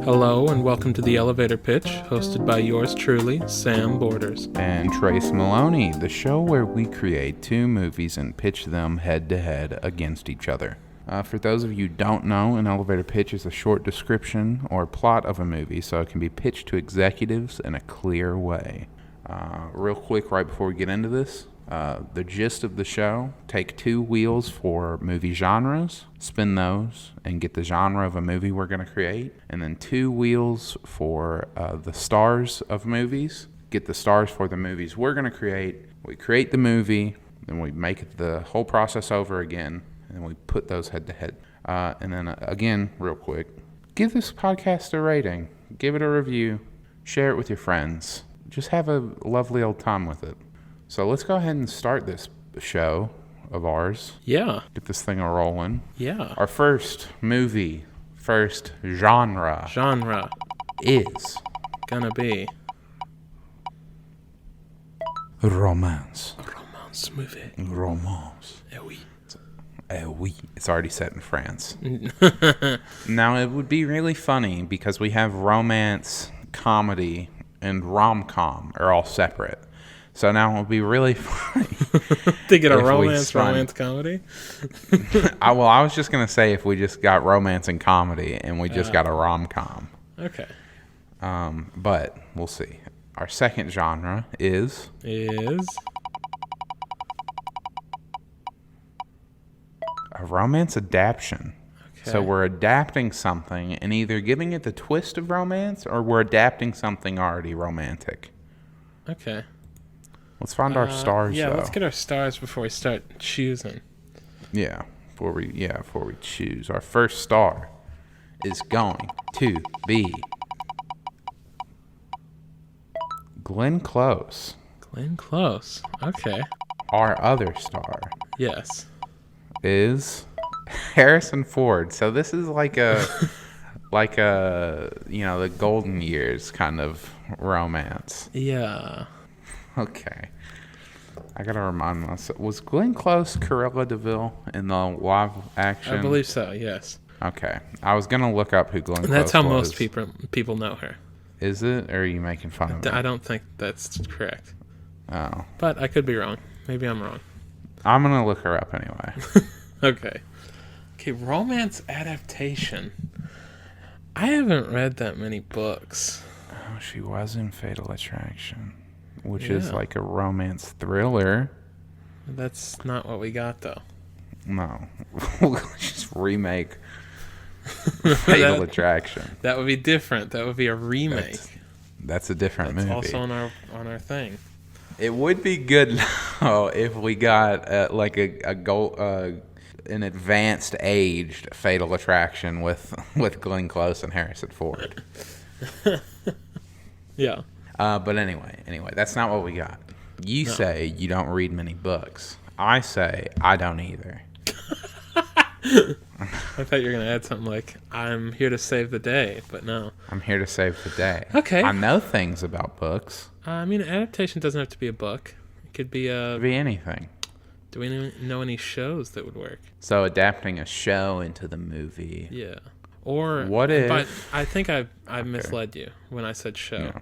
Hello and welcome to the Elevator Pitch, hosted by yours truly, Sam Borders. And Trace Maloney, the show where we create two movies and pitch them head-to-head against each other. For those of you who don't know, an elevator pitch is a short description or plot of a movie, so it can be pitched to executives in a clear way. Real quick, right before we get into this, the gist of the show: take two wheels for movie genres, spin those, and get the genre of a movie we're going to create. And then two wheels for the stars of movies, get the stars for the movies we're going to create. We create the movie, then we make the whole process over again, and we put those head to head. And then again, real quick, give this podcast a rating, give it a review, share it with your friends. Just have a lovely old time with it. So let's go ahead and start this show of ours. Yeah. Get this thing a-rolling. Yeah. Our first movie, first genre is gonna be romance. a romance movie. Romance. Oui. Oui. It's already set in France. Now, it would be really funny because we have romance, comedy, and rom-com are all separate. So now it would be really funny to get a romance comedy. I was just going to say if we just got romance and comedy and we just got a rom-com. Okay. But we'll see. Our second genre is a romance adaptation. Okay. So we're adapting something and either giving it the twist of romance or we're adapting something already romantic. Okay. Let's find our stars, though. Let's get our stars before we start choosing. Yeah, before we choose. Our first star is going to be Glenn Close. Glenn Close. Okay. Our other star. Yes. Is Harrison Ford. So this is like the golden years kind of romance. Yeah. Okay. I gotta remind myself. Was Glenn Close Cruella DeVille in the live action? I believe so, yes. Okay. I was gonna look up who Glenn Close was. That's how most people know her. Is it? Or are you making fun of me? I don't think that's correct. Oh. But I could be wrong. Maybe I'm wrong. I'm gonna look her up anyway. Okay, romance adaptation. I haven't read that many books. Oh, she was in Fatal Attraction, which is like a romance thriller. That's not what we got, though. No. We'll just remake Fatal Attraction. That would be different. That would be a remake. That's a different movie. That's also on our thing. It would be good though if we got an advanced aged Fatal Attraction with Glenn Close and Harrison Ford. Yeah. But anyway, that's not what we got. You say you don't read many books. I say I don't either. I thought you were going to add something like, I'm here to save the day, but no. I'm here to save the day. Okay. I know things about books. Adaptation doesn't have to be a book. It could be It could be anything. Do we know any shows that would work? So adapting a show into the movie. Yeah. Or what if? But I think I misled you when I said show.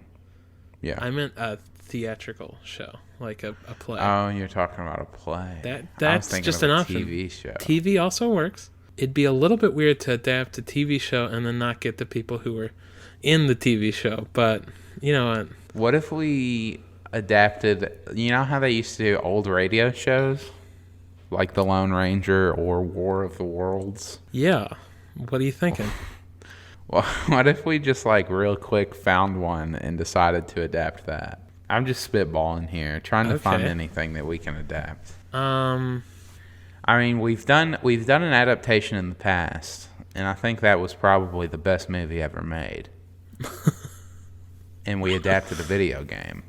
Yeah. I meant a theatrical show, like a play. Oh, you're talking about a play. That's just an option. TV show. TV also works. It'd be a little bit weird to adapt a TV show and then not get the people who were in the TV show, but you know what? What if we adapted, you know how they used to do old radio shows? Like The Lone Ranger or War of the Worlds? Yeah. What are you thinking? Well, what if we just real quick found one and decided to adapt that? I'm just spitballing here, trying to find anything that we can adapt. We've done an adaptation in the past, and I think that was probably the best movie ever made. And we adapted a video game.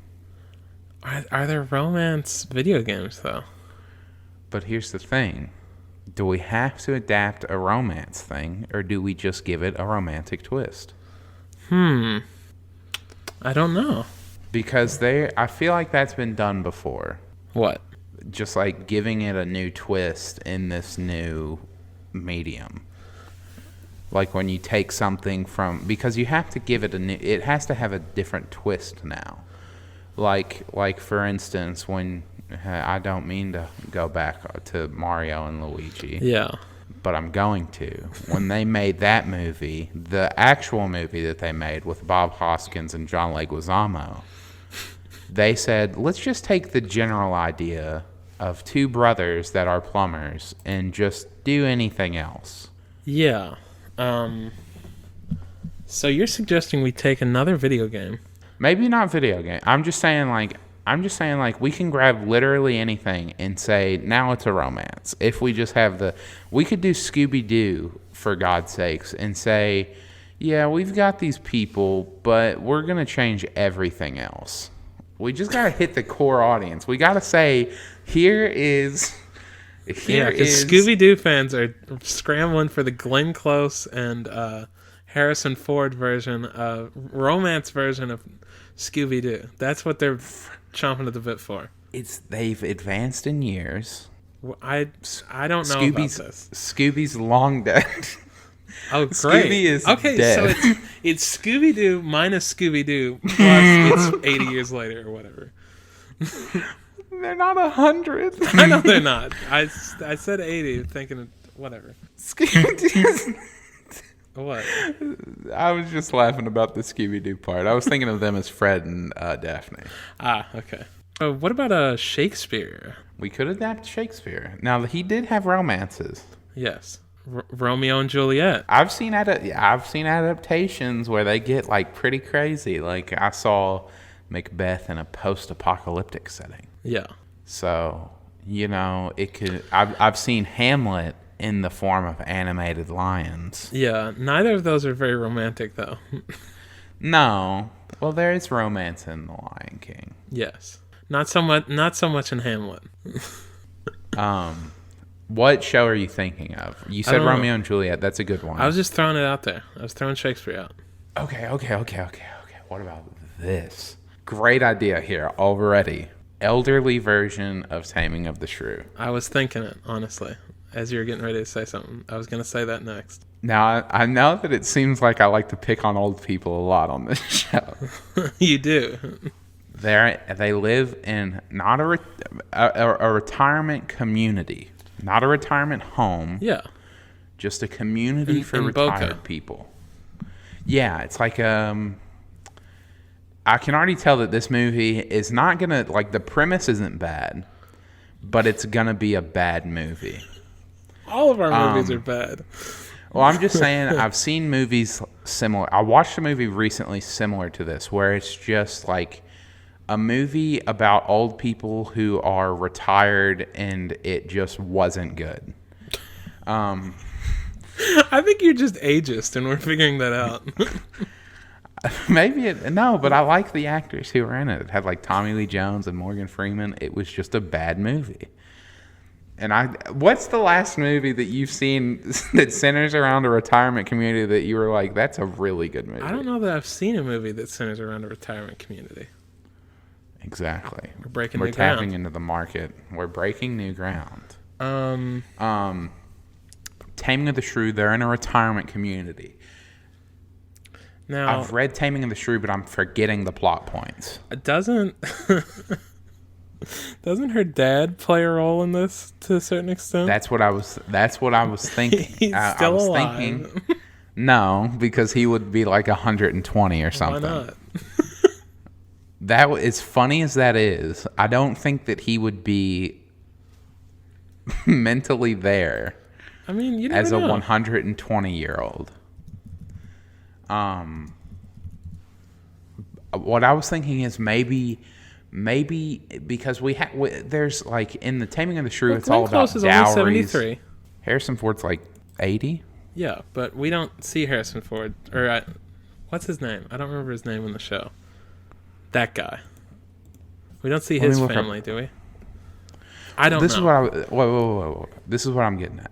Are there romance video games, though? But here's the thing. Do we have to adapt a romance thing, or do we just give it a romantic twist? I don't know. Because I feel like that's been done before. What? Just giving it a new twist in this new medium. Like when you take something from, because you have to give it it has to have a different twist now. Like for instance, when I don't mean to go back to Mario and Luigi. Yeah. But I'm going to. When they made that movie, the actual movie that they made with Bob Hoskins and John Leguizamo, they said, let's just take the general idea of two brothers that are plumbers and just do anything else. Yeah. So you're suggesting we take another video game? Maybe not video game. I'm just saying like we can grab literally anything and say now it's a romance. If we just have we could do Scooby-Doo for God's sakes and say, yeah, we've got these people, but we're going to change everything else. We just got to hit the core audience. We got to say, here is Scooby-Doo fans are scrambling for the Glenn Close and Harrison Ford romance version of Scooby-Doo. That's what they're chomping at the bit for. They've advanced in years. I don't know about this. Scooby's long dead. Oh, great. Scooby is dead. So it's Scooby-Doo minus Scooby-Doo plus it's 80 years later or whatever. They're not 100. I know they're not. I said 80 thinking whatever. Scooby-Doo. What? I was just laughing about the Scooby-Doo part. I was thinking of them as Fred and Daphne. Ah, okay. What about Shakespeare? We could adapt Shakespeare. Now, he did have romances. Yes. Romeo and Juliet. I've seen adaptations where they get like pretty crazy. Like I saw Macbeth in a post-apocalyptic setting. Yeah. So, it could. I've seen Hamlet in the form of animated lions. Yeah, neither of those are very romantic, though. No. Well, there is romance in The Lion King. Yes. Not so much in Hamlet. What show are you thinking of? You said Romeo and Juliet. That's a good one. I was just throwing it out there. I was throwing Shakespeare out. Okay. What about this? Great idea here already. Elderly version of Taming of the Shrew. I was thinking it, honestly. As you were getting ready to say something, I was going to say that next. Now, I know that it seems like I like to pick on old people a lot on this show. You do. They live in not a retirement community, not a retirement home. Yeah. Just a community for retired Boca. people. Yeah, it's like I can already tell that this movie is not going to, like, the premise isn't bad, but it's going to be a bad movie. All of our movies are bad. Well, I'm just saying, I've seen movies similar. I watched a movie recently similar to this, where it's just like a movie about old people who are retired, and it just wasn't good. I think you're just ageist, and we're figuring that out. No, but I like the actors who were in it. It had like Tommy Lee Jones and Morgan Freeman. It was just a bad movie. And what's the last movie that you've seen that centers around a retirement community that you were like, that's a really good movie? I don't know that I've seen a movie that centers around a retirement community. Exactly. We're tapping ground. Into the market. We're breaking new ground. Taming of the Shrew, they're in a retirement community. Now, I've read Taming of the Shrew, but I'm forgetting the plot points. Doesn't her dad play a role in this to a certain extent? That's what I was thinking. He's still alive. No, because he would be like 120 or something. Why not? That, as funny as that is, I don't think that he would be mentally there. I mean, you never as know. A 120-year-old. What I was thinking is maybe because there's like in the Taming of the Shrew, it's all about Close dowries. Is only 73. Harrison Ford's like 80. Yeah, but we don't see Harrison Ford or what's his name? I don't remember his name in the show. That guy. We don't see his family, do we? I don't know. Whoa. This is what I'm getting at.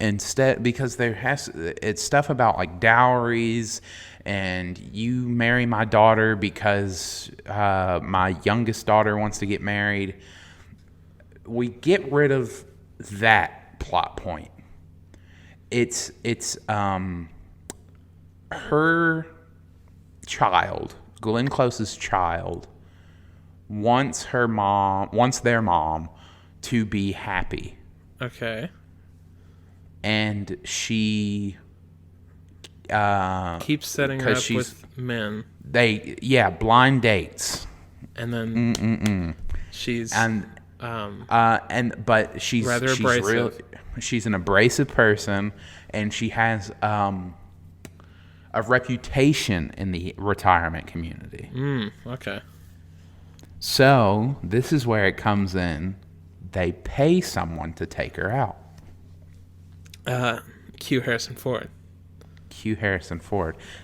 Instead, because it's stuff about like dowries, and you marry my daughter because my youngest daughter wants to get married. We get rid of that plot point. It's her child, Glenn Close's child, wants their mom to be happy. Okay. And she keeps setting her up with men. Blind dates. And then she's but she's rather abrasive. She's an abrasive person, and she has a reputation in the retirement community. Okay. So this is where it comes in. They pay someone to take her out. Cue Harrison Ford.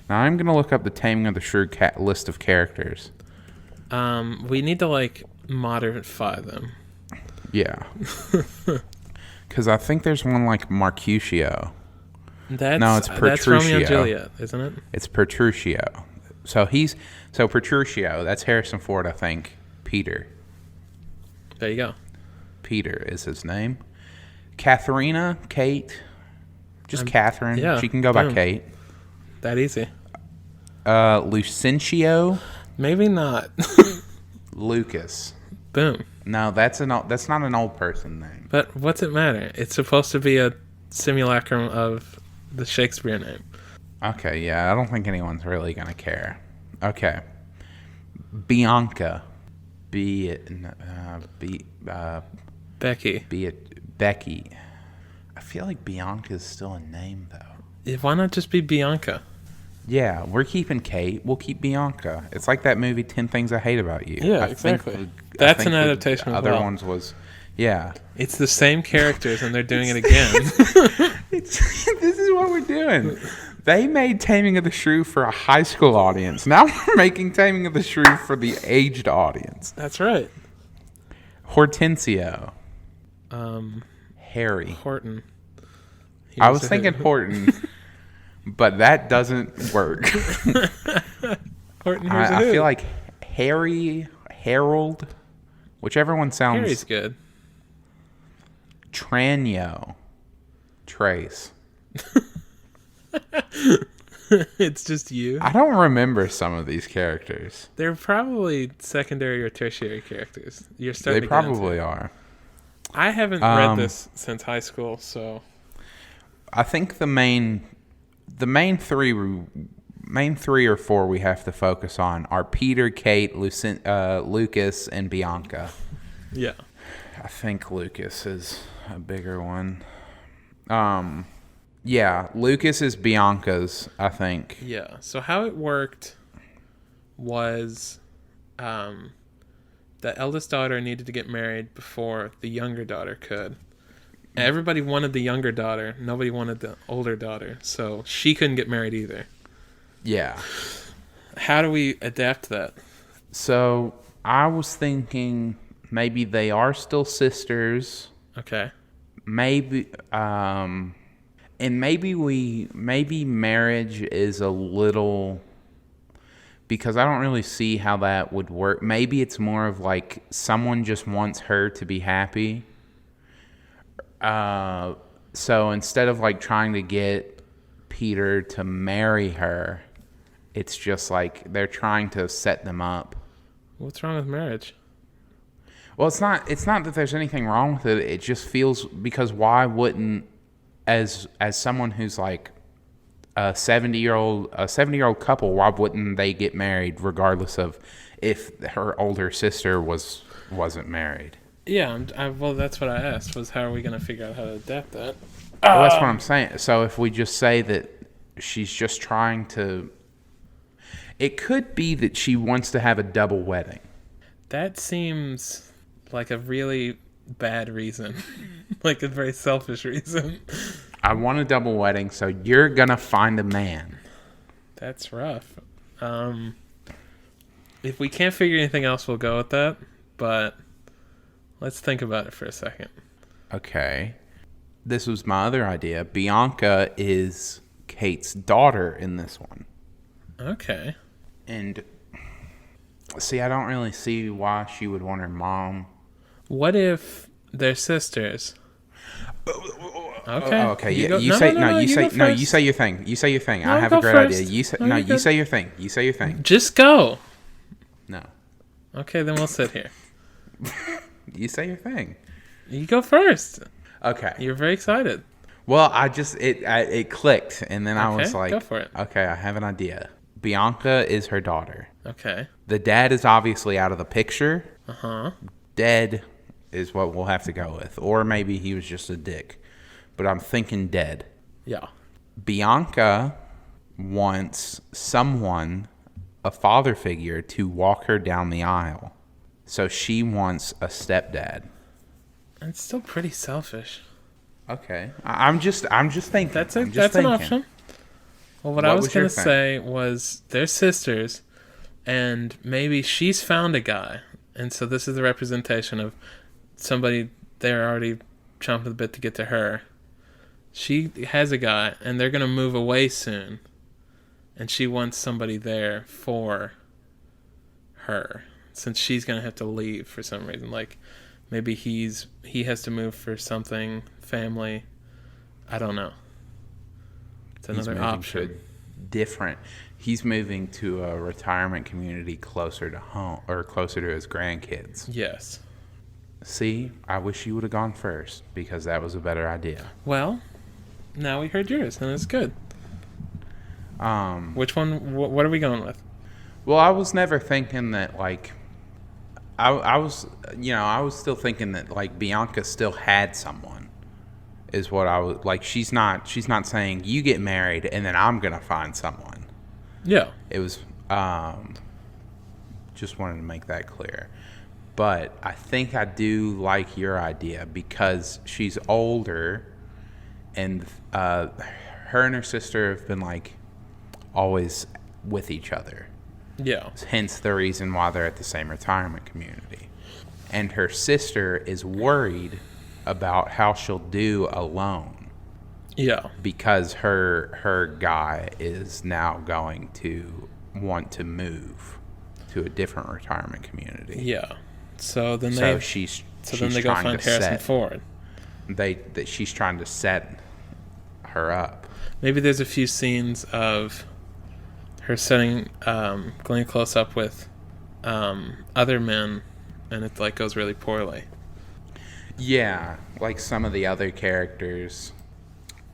Now I'm going to look up the Taming of the Shrew list of characters. We need to modify them. Yeah. Because I think there's one like Mercutio. It's Petruchio. That's Romeo and Juliet, isn't it? It's Petruchio. So Petruchio, that's Harrison Ford, I think. Peter. There you go. Peter is his name. Katharina, Kate. Just Catherine. Yeah, she can go by Kate. That easy. Lucentio. Maybe not. Lucas. Boom. No, that's not an old person name. But what's it matter? It's supposed to be a simulacrum of the Shakespearean name. Okay, yeah, I don't think anyone's really gonna care. Okay, Bianca. Becky. I feel like Bianca is still a name though. Why not just be Bianca? Yeah, we're keeping Kate. We'll keep Bianca. It's like that movie 10 Things I Hate About You. Yeah, exactly. That's an adaptation. The other ones was, yeah. It's the same characters and they're doing it again. This is what we're doing. They made Taming of the Shrew for a high school audience. Now we're making Taming of the Shrew for the aged audience. That's right. Hortensio. Harry. Horton. I was thinking Horton, but that doesn't work. Horton, I feel like Harold, whichever one sounds. Harry's good. Tranio. Trace. It's just you. I don't remember some of these characters. They're probably secondary or tertiary characters. You're starting. They probably are. I haven't read this since high school, so I think the main three or four we have to focus on are Peter, Kate, Lucas, and Bianca. Yeah. I think Lucas is a bigger one. Yeah, Lucas is Bianca's, I think. Yeah. So how it worked was the eldest daughter needed to get married before the younger daughter could. Everybody wanted the younger daughter. Nobody wanted the older daughter. So she couldn't get married either. Yeah. How do we adapt that? So I was thinking maybe they are still sisters. Okay. Maybe, and maybe marriage is a little, because I don't really see how that would work. Maybe it's more of like someone just wants her to be happy. So instead of like trying to get Peter to marry her, it's just like they're trying to set them up. What's wrong with marriage? Well, it's not that there's anything wrong with it. It just feels, because why wouldn't, as someone who's like a 70-year-old couple, why wouldn't they get married regardless of if her older sister wasn't married? Yeah, well, that's what I asked, was how are we going to figure out how to adapt that? Well, that's what I'm saying. So if we just say that she's just trying to, it could be that she wants to have a double wedding. That seems like a really bad reason. Like a very selfish reason. I want a double wedding, so you're going to find a man. That's rough. If we can't figure anything else, we'll go with that. But let's think about it for a second. Okay. This was my other idea. Bianca is Kate's daughter in this one. Okay. And see, I don't really see why she would want her mom. What if they're sisters? Okay. Okay. You Yeah. go- You no, say no, no, no, You you say go no. You first. say your thing. You say your thing. No, I have go a great first. idea. You say No, no. you're You good. say your thing. You say your thing. Just go. No. Okay, then we'll sit here. You say your thing. You go first. Okay. You're very excited. Well, it clicked, and then I was Okay, like, go for it. okay, I have an idea. Bianca is her daughter. Okay. The dad is obviously out of the picture. Uh-huh. Dead is what we'll have to go with, or maybe he was just a dick. But I'm thinking dead. Yeah. Bianca wants someone, a father figure, to walk her down the aisle. So she wants a stepdad. It's still pretty selfish. Okay, I'm just thinking. That's I'm just an thinking. option. Well, what I was going to say was they're sisters, and maybe she's found a guy, and so this is the representation of somebody they're already chomping the bit to get to her. She has a guy, and they're going to move away soon, and she wants somebody there for her, since she's going to have to leave for some reason. Like, maybe he has to move for something, family. I don't know. It's another option. Different. He's moving to a retirement community closer to home, or closer to his grandkids. Yes. See, I wish you would have gone first, because that was a better idea. Well, now we heard yours, and it's good. Which one? What are we going with? Well, I was never thinking that, like, I was still thinking that, like, Bianca still had someone, is what I was, like, she's not saying, you get married, and then I'm going to find someone. Yeah. It was, just wanted to make that clear. But I think I do like your idea, because she's older, and her and her sister have been, like, always with each other. Yeah. Hence the reason why they're at the same retirement community. And her sister is worried about how she'll do alone. Yeah. Because her guy is now going to want to move to a different retirement community. Yeah. So then then they go find Harrison Ford. She's trying to set her up. Maybe there's a few scenes of her setting Glenn close up with other men, and it like goes really poorly. Yeah, like some of the other characters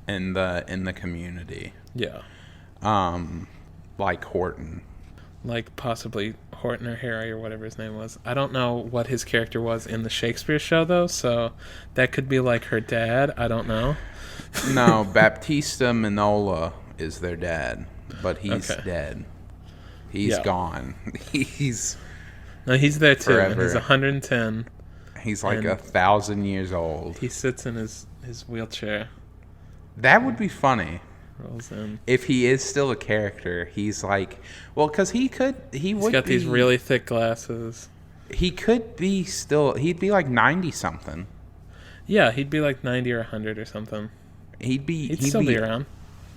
in the community. Yeah. Like Horton. Like possibly Horton or Harry or whatever his name was. I don't know what his character was in the Shakespeare show though, so that could be like her dad. I don't know. No, Baptista Minola is their dad, but he's dead. He's gone. He's there too. forever. And he's 110. He's like 1,000 years old. He sits in his wheelchair. That would be funny. Rolls in. If he is still a character, he's like, well, because he's got these really thick glasses. He could be still. He'd be like 90 something. Yeah, he'd be like 90 or 100 or something. He'd still be around.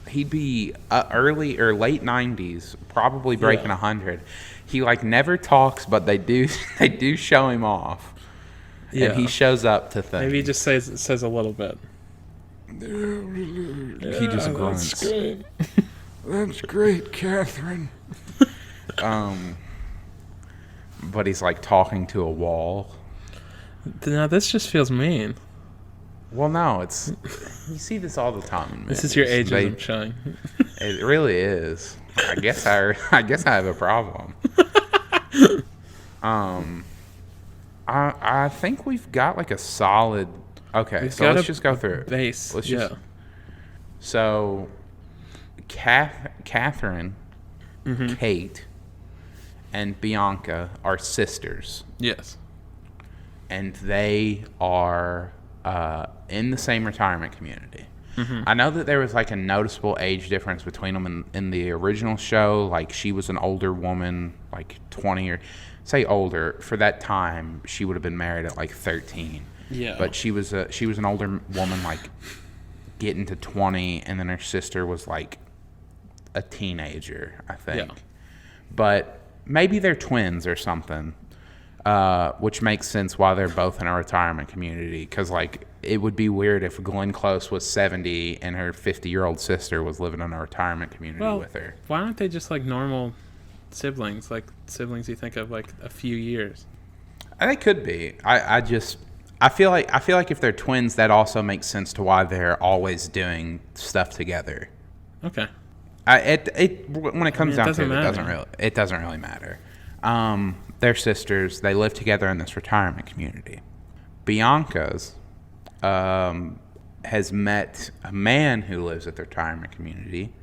He'd be early or late 90s, probably breaking 100. He like never talks, but they do show him off. Yeah. And he shows up to things. Maybe he just says a little bit. He just grunts. That's great. That's great, Catherine. But he's like talking to a wall. Now this just feels mean. Well, no, it's you see this all the time in movies. This is your ageism showing. It really is. I guess I have a problem. I think we've got like a solid. Okay, so let's just go through it. Base. So, Catherine, Kate, and Bianca are sisters. Yes. And they are in the same retirement community. Mm-hmm. I know that there was like a noticeable age difference between them in the original show. Like she was an older woman, like 20 or say older. For that time, she would have been married at like 13. Yeah. But she was an older woman, like getting to 20, and then her sister was like a teenager, I think. Yeah. But maybe they're twins or something, which makes sense why they're both in a retirement community. Because like it would be weird if Glenn Close was 70 and her 50-year-old sister was living in a retirement community with her. Why aren't they just like normal siblings, like siblings you think of like a few years? They could be. I feel like if they're twins, that also makes sense to why they're always doing stuff together. Okay. When it comes down to it, it doesn't really matter. They're sisters. They live together in this retirement community. Bianca's has met a man who lives at the retirement community,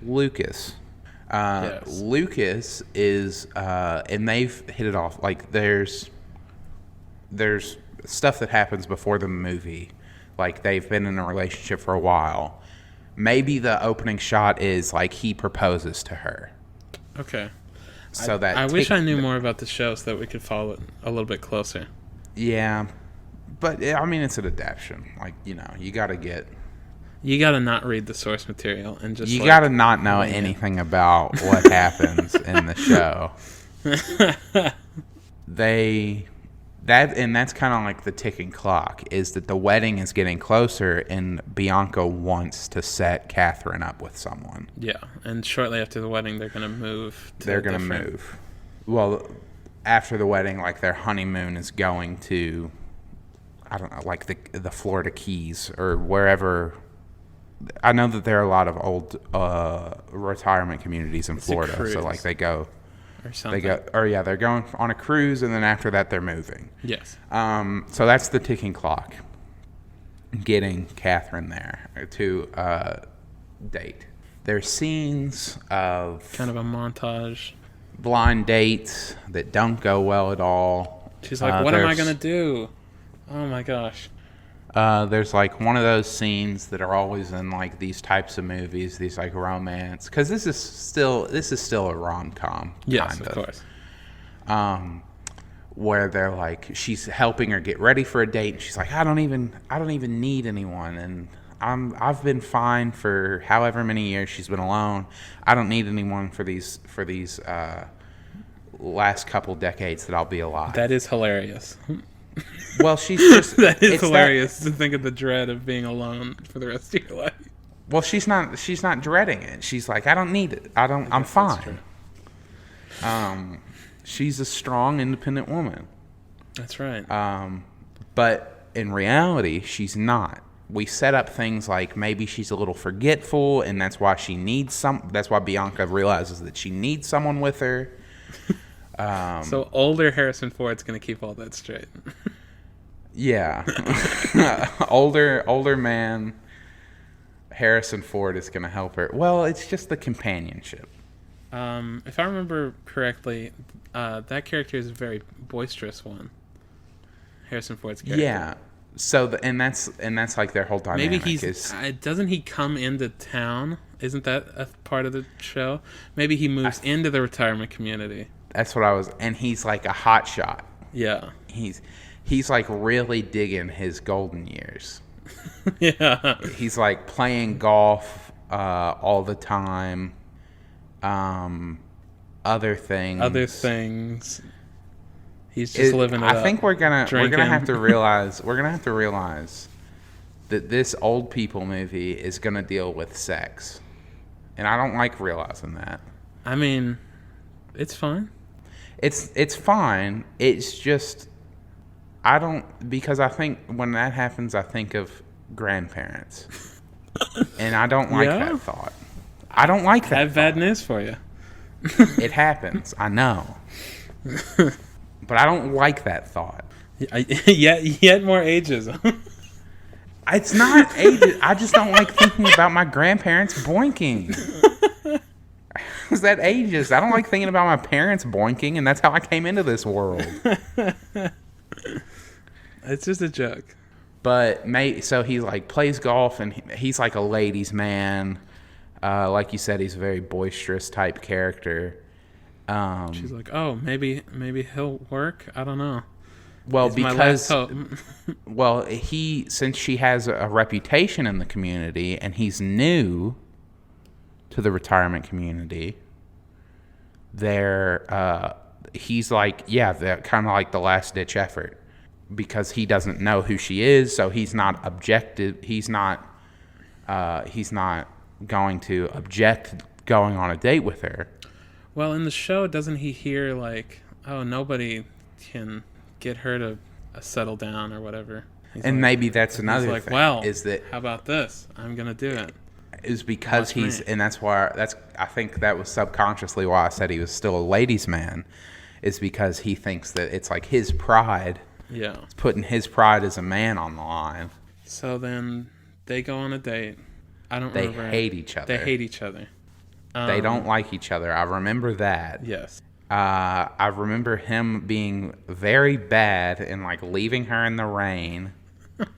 Lucas. Yes. Lucas is, and they've hit it off. Like there's stuff that happens before the movie. Like they've been in a relationship for a while. Maybe the opening shot is like he proposes to her. Okay. So I wish I knew more about the show so that we could follow it a little bit closer. Yeah, but I mean it's an adaptation. Like you gotta not read the source material and just gotta not know anything about what happens in the show. That's kind of like the ticking clock, is that the wedding is getting closer and Bianca wants to set Catherine up with someone. Yeah, and shortly after the wedding, they're going to move. Move. Well, after the wedding, like their honeymoon is going to, I don't know, like the Florida Keys or wherever. I know that there are a lot of old retirement communities in Florida, so like they go. Or something. They're going on a cruise, and then after that, they're moving. Yes. So that's the ticking clock. Getting Catherine there to date. There's scenes of kind of a montage. Blind dates that don't go well at all. She's like, "What am I gonna do?" Oh my gosh. There's like one of those scenes that are always in like these types of movies, these like romance, because this is still a rom-com. Yes, of course. Where they're like, she's helping her get ready for a date, and she's like, I don't even need anyone, and I've been fine for however many years she's been alone. I don't need anyone for these last couple decades that I'll be alive. That is hilarious. Well, she's just... that is hilarious to think of the dread of being alone for the rest of your life. Well, she's not dreading it. She's like, I don't need it. I'm fine. She's a strong, independent woman. That's right. But in reality, she's not. We set up things like maybe she's a little forgetful, and that's why she needs that's why Bianca realizes that she needs someone with her. So older Harrison Ford's going to keep all that straight. Yeah. older man Harrison Ford is going to help her. Well, it's just the companionship. If I remember correctly, that character is a very boisterous one. Harrison Ford's character. Yeah. So that's like their whole dynamic. Maybe doesn't he come into town? Isn't that a part of the show? Maybe he moves into the retirement community. That's what and he's like a hot shot. Yeah. He's like really digging his golden years. Yeah. He's like playing golf all the time. Other things. He's just living it up. I think we're gonna have to realize that this old people movie is gonna deal with sex, and I don't like realizing that. I mean, it's fine. It's fine. It's just because I think when that happens, I think of grandparents, and I don't like that thought. I don't like that. I have bad news for you. It happens. I know. But I don't like that thought. Yet more ageism. It's not ageism. I just don't like thinking about my grandparents boinking. Is that ageist? I don't like thinking about my parents boinking, and that's how I came into this world. It's just a joke. But so he like plays golf, and he's like a ladies' man. Like you said, he's a very boisterous type character. She's like, oh, maybe he'll work. I don't know. Well, it's my last hope. Since she has a reputation in the community, and he's new to the retirement community, he's like, they're kind of like the last ditch effort. because he doesn't know who she is, so he's not objective. He's not going to object going on a date with her. Well, in the show, doesn't he hear like, oh, nobody can get her to settle down or whatever? He's and like, maybe that's another like, thing. Well, is that how about this? I'm gonna do it. Is because I think that was subconsciously why I said he was still a ladies' man, is because he thinks that it's like his pride. Yeah. It's putting his pride as a man on the line. So then they go on a date. I don't remember. They hate each other. They hate each other. They don't like each other. I remember that. Yes. I remember him being very bad and like leaving her in the rain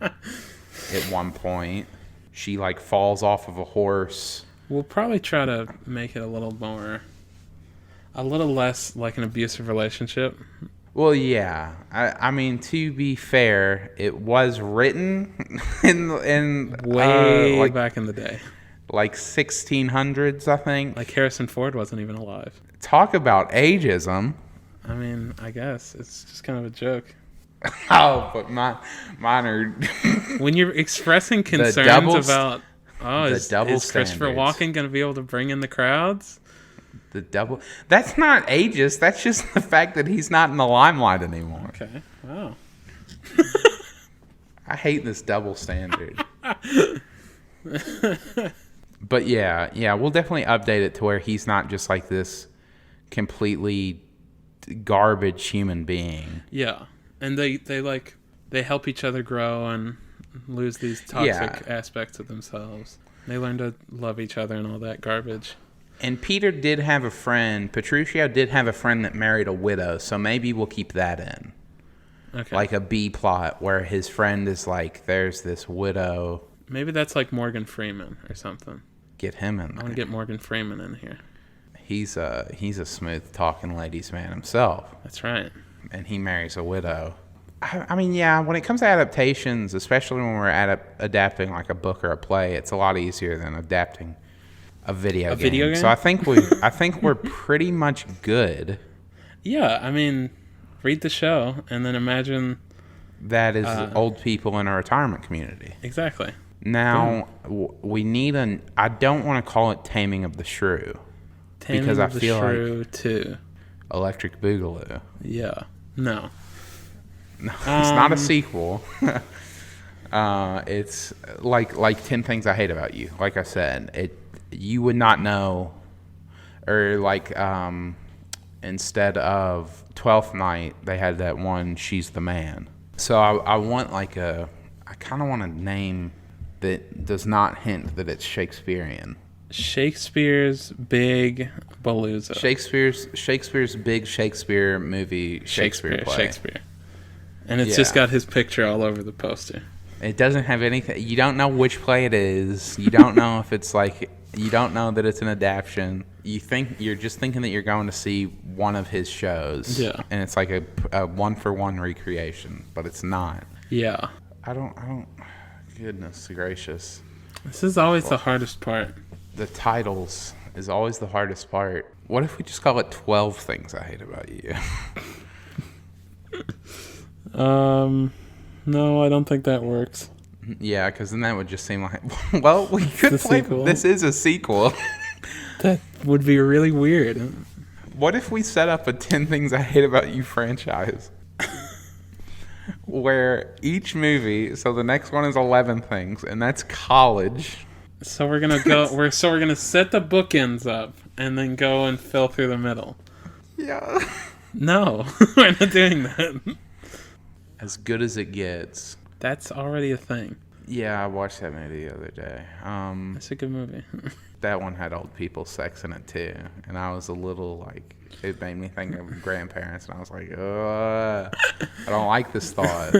at one point. She like falls off of a horse. We'll probably try to make it a little less like an abusive relationship. Well, yeah. I mean, to be fair, it was written in way back in the day, like 1600s, I think. Like Harrison Ford wasn't even alive. Talk about ageism. I mean, I guess it's just kind of a joke. Oh, but mine are. When you're expressing concerns about, is Christopher Walken going to be able to bring in the crowds? That's not ageist. That's just the fact that he's not in the limelight anymore. Okay. Wow. I hate this double standard. But yeah, we'll definitely update it to where he's not just like this completely garbage human being. Yeah. And they help each other grow and lose these toxic aspects of themselves. They learn to love each other and all that garbage. And Peter did have a friend. Petruchio did have a friend that married a widow, so maybe we'll keep that in. Okay. Like a B plot where his friend is like, there's this widow. Maybe that's like Morgan Freeman or something. Get him in there. I want to get Morgan Freeman in here. He's a smooth talking ladies man himself. That's right. And he marries a widow. I mean, yeah, when it comes to adaptations, especially when we're adapting like a book or a play, it's a lot easier than adapting a video game. So I think we're pretty much good. Yeah, I mean, read the show and then imagine that is old people in a retirement community. Exactly. Now we need I don't want to call it Taming of the Shrew. Taming of the Shrew 2. Electric Boogaloo. Yeah. No. No, it's not a sequel. It's like 10 Things I Hate About You. Like I said, you would not know, or like instead of 12th Night, they had that one She's the Man. So I want I kind of want a name that does not hint that it's Shakespearean. Shakespeare's Big Palooza. Shakespeare's Big Shakespeare movie. Shakespeare play. And it's just got his picture all over the poster. It doesn't have anything. You don't know which play it is. You don't know if it's like. You don't know that it's an adaptation. You're just thinking that you're going to see one of his shows. Yeah. And it's like a 1-for-1 recreation, but it's not. Yeah. I don't. Goodness gracious. This is always the hardest part. The titles is always the hardest part. What if we just call it 12 Things I Hate About You? No, I don't think that works. Yeah, because then that would just seem like, well, we could play. This is a sequel. That would be really weird. What if we set up a 10 Things I Hate About You franchise? Where each movie, so the next one is 11 Things, and that's college. So we're gonna go. we're gonna set the bookends up and then go and fill through the middle. Yeah. No, we're not doing that. As Good as It Gets. That's already a thing. Yeah, I watched that movie the other day. It's a good movie. That one had old people sex in it too, and I was a little like, it made me think of grandparents, and I was like, I don't like this thought.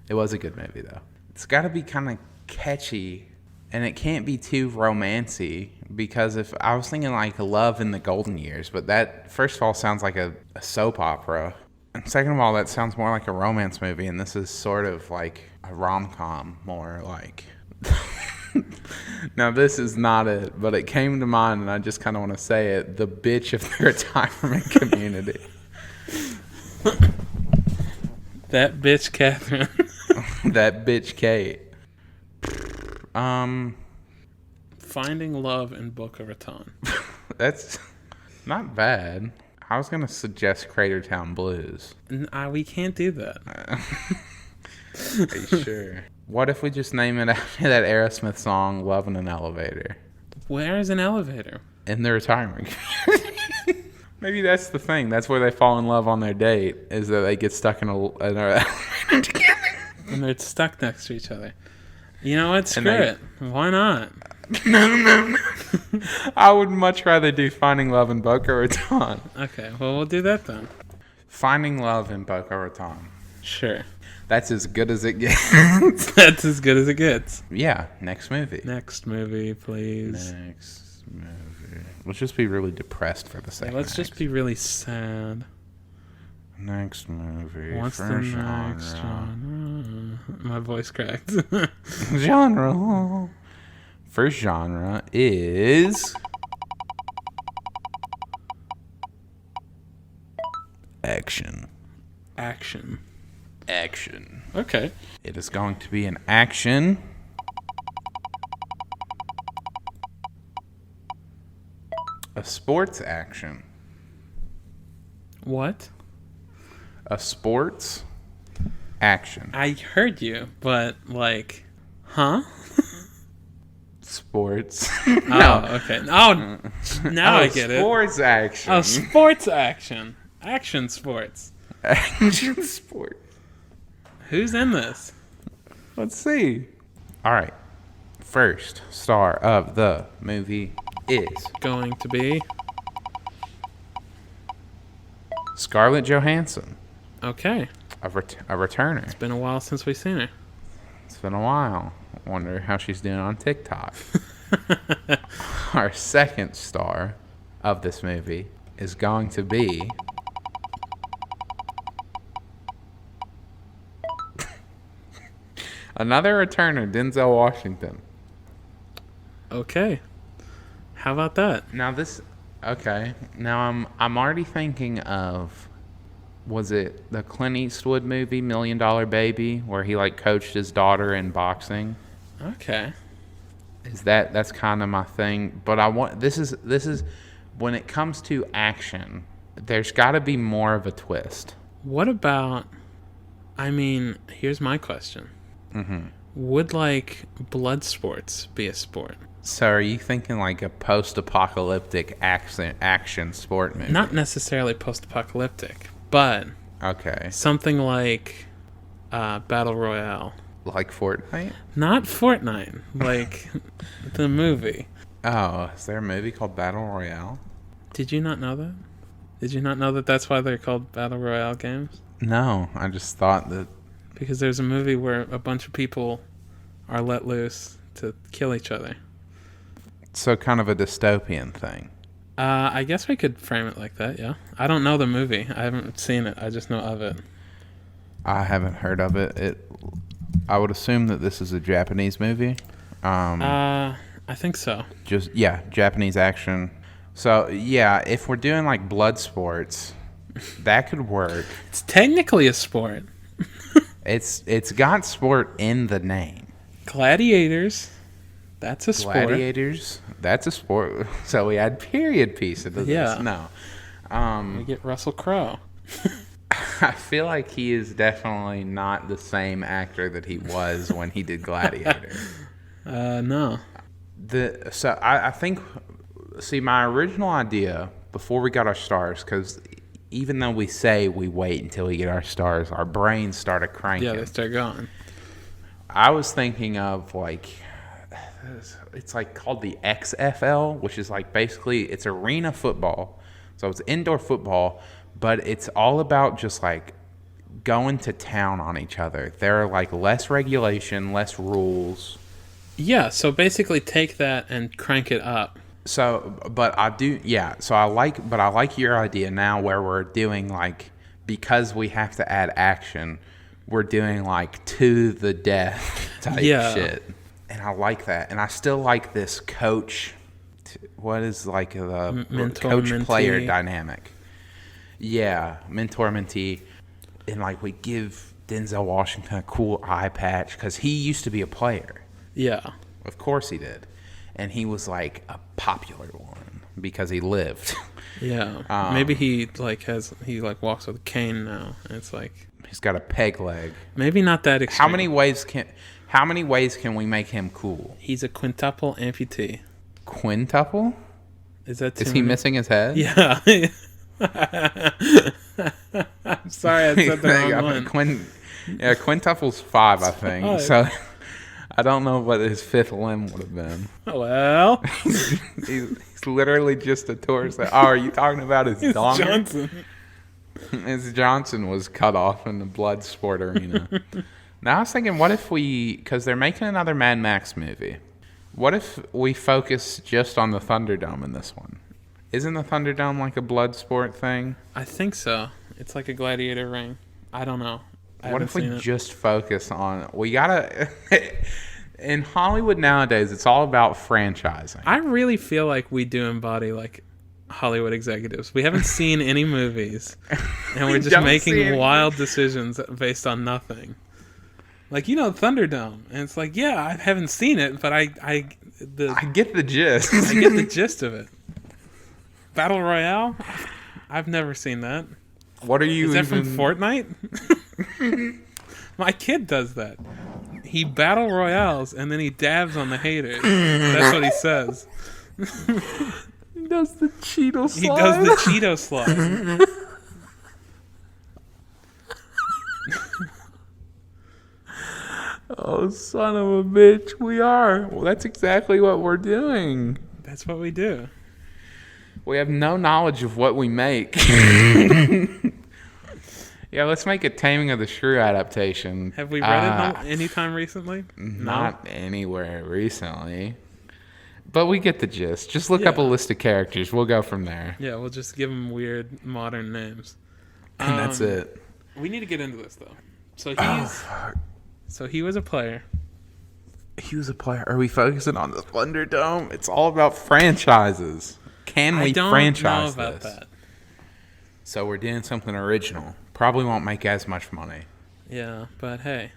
It was a good movie though. It's got to be kind of catchy, and it can't be too romancy, because if I was thinking like Love in the Golden Years, but that first of all sounds like a soap opera, and second of all that sounds more like a romance movie, and this is sort of like a rom-com, more like. Now this is not it, but it came to mind, and I just kind of want to say it: The Bitch of the Retirement Community. That bitch Catherine. That bitch Kate. Finding Love in Boca Raton. That's not bad. I was gonna suggest Cratertown Blues. We can't do that. Are you sure? What if we just name it after that Aerosmith song, Love in an Elevator? Where is an elevator? In the retirement community. Maybe that's the thing. That's where they fall in love on their date, is that they get stuck in an elevator together. And they're stuck next to each other. You know what? Screw it. Why not? No. I would much rather do Finding Love in Boca Raton. Okay, well, we'll do that then. Finding Love in Boca Raton. Sure. That's as good as it gets. That's as good as it gets. Yeah, next movie. Next movie, please. Next movie. Let's just be really depressed for the second. Let's just be really sad. Next movie. What's the next genre? My voice cracked. Genre. First genre is action. Action. Okay. It is going to be an action. A sports action. What? A sports action. I heard you, but huh? Sports. No. Oh, okay. Oh, now I get it. Sports action. Oh, sports action. Action sports. Action sport. Who's in this? Let's see. All right. First star of the movie is Going to be. Scarlett Johansson. Okay. A returner. It's been a while since we've seen her. It's been a while. Wonder how she's doing on TikTok. Our second star of this movie is going to be another returner, Denzel Washington. Okay. How about that? Now I'm already thinking of, was it the Clint Eastwood movie $1 Million Baby, where he coached his daughter in boxing? Okay. That's kind of my thing, but this is when it comes to action, there's got to be more of a twist. What about, here's my question. Mm-hmm. Would blood sports be a sport? So are you thinking a post-apocalyptic action sport movie? Not necessarily post-apocalyptic, but okay, something like Battle Royale. Like Fortnite? Not Fortnite, the movie. Oh, is there a movie called Battle Royale? Did you not know that? Did you not know that that's why they're called Battle Royale games? No, I just thought that... Because there's a movie where a bunch of people are let loose to kill each other. So kind of a dystopian thing. I guess we could frame it like that, yeah. I don't know the movie. I haven't seen it. I just know of it. I haven't heard of it. I would assume that this is a Japanese movie. I think so. Japanese action. So, yeah, if we're doing blood sports, that could work. It's technically a sport. It's got sport in the name. Gladiators. That's a sport. Gladiators. That's a sport. So we add period piece into this. No. We get Russell Crowe. I feel like he is definitely not the same actor that he was when he did Gladiator. No. I think, my original idea before we got our stars, because even though we say we wait until we get our stars, our brains started cranking. Yeah, they start going. I was thinking of it's called the XFL, which is basically it's arena football. So it's indoor football, but it's all about just going to town on each other. There are less regulation, less rules. Yeah, so basically take that and crank it up. So, but I do, yeah. So I like your idea now where we're doing because we have to add action, we're doing to the death type shit. And I like that. And I still like this coach. What is the coach-player dynamic? Yeah, mentor-mentee. And we give Denzel Washington a cool eye patch because he used to be a player. Yeah. Of course he did. And he was like a popular one because he lived. Yeah. Maybe he walks with a cane now. And it's like he's got a peg leg. Maybe not that extreme. How many ways can we make him cool? He's a quintuple amputee. Quintuple? Is he missing his head? Yeah. I'm sorry, I said the wrong one. Quintuple's 5, I think. 5. So I don't know what his 5th limb would have been. Well, he's literally just a torso. Oh, are you talking about his donger? Johnson. His Johnson was cut off in the blood sport arena. Now I was thinking, what if because they're making another Mad Max movie. What if we focus just on the Thunderdome in this one? Isn't the Thunderdome like a blood sport thing? I think so. It's like a gladiator ring. I don't know. What if we just focus on... We gotta... In Hollywood nowadays, it's all about franchising. I really feel like we do embody like Hollywood executives. We haven't seen any movies, and we're just making wild decisions based on nothing. Like, Thunderdome. And it's like, yeah, I haven't seen it, but I get the gist. I get the gist of it. Battle Royale? I've never seen that. What are you Is that from Fortnite? My kid does that. He battle royales and then he dabs on the haters. That's what he says. He does the Cheeto slide. He does the Cheeto slide. Oh, son of a bitch, we are. Well, that's exactly what we're doing. That's what we do. We have no knowledge of what we make. Yeah, let's make a Taming of the Shrew adaptation. Have we read it anytime recently? Not anywhere recently. But we get the gist. Just look up a list of characters. We'll go from there. Yeah, we'll just give them weird modern names. And that's it. We need to get into this, though. So he was a player. He was a player. Are we focusing on the Thunderdome? It's all about franchises. Can we franchise know about this? That. So we're doing something original. Probably won't make as much money. Yeah, but hey.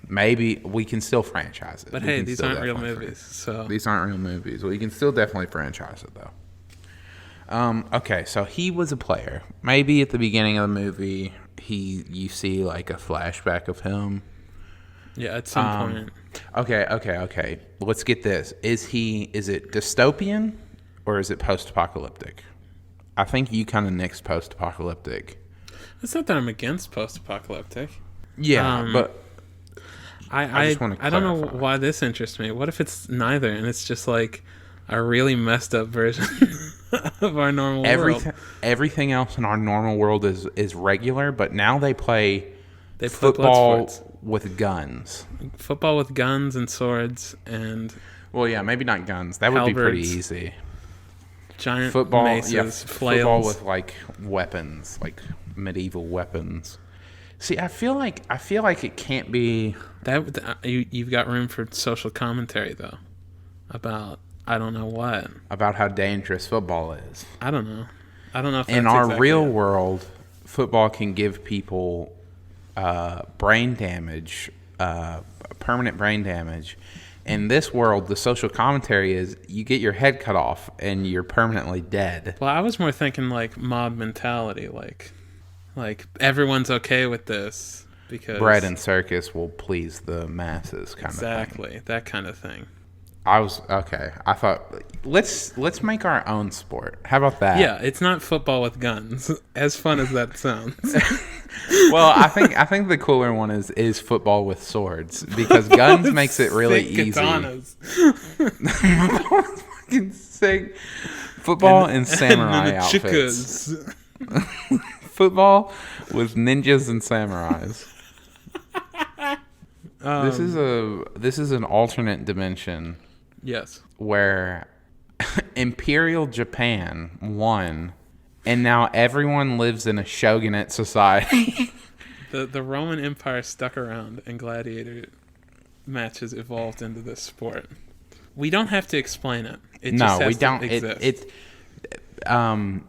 Maybe we can still franchise it. But hey, these aren't real movies. So these aren't real movies. We can still definitely franchise it, though. Okay, so he was a player. Maybe at the beginning of the movie, you see like a flashback of him. Yeah, at some point. Okay. Let's get this. Is it dystopian or is it post-apocalyptic? I think you kind of nixed post-apocalyptic. It's not that I'm against post-apocalyptic. Yeah, but I don't know why this interests me. What if it's neither and it's just like a really messed up version of our normal world? Everything else in our normal world is regular, but now they play football with guns. Football with guns and swords and... Well, yeah, maybe not guns. That would be pretty easy. Giant football, maces, flails. Football with like weapons, like medieval weapons. See, I feel like it can't be that. You've got room for social commentary though, about I don't know what about how dangerous football is. I don't know if in our real world, football can give people brain damage, permanent brain damage. In this world, the social commentary is you get your head cut off and you're permanently dead. Well, I was more thinking like mob mentality, like everyone's okay with this because bread and circus will please the masses, kind of thing. Exactly, that kind of thing. I thought let's make our own sport. How about that? Yeah, it's not football with guns. As fun as that sounds. Well, I think the cooler one is football with swords because guns makes it really easy. Katanas. Fucking sick. Football and samurai outfits. Football with ninjas and samurais. This is an alternate dimension. Yes. Where Imperial Japan won, and now everyone lives in a shogunate society. The Roman Empire stuck around, and gladiator matches evolved into this sport. We don't have to explain it. We don't.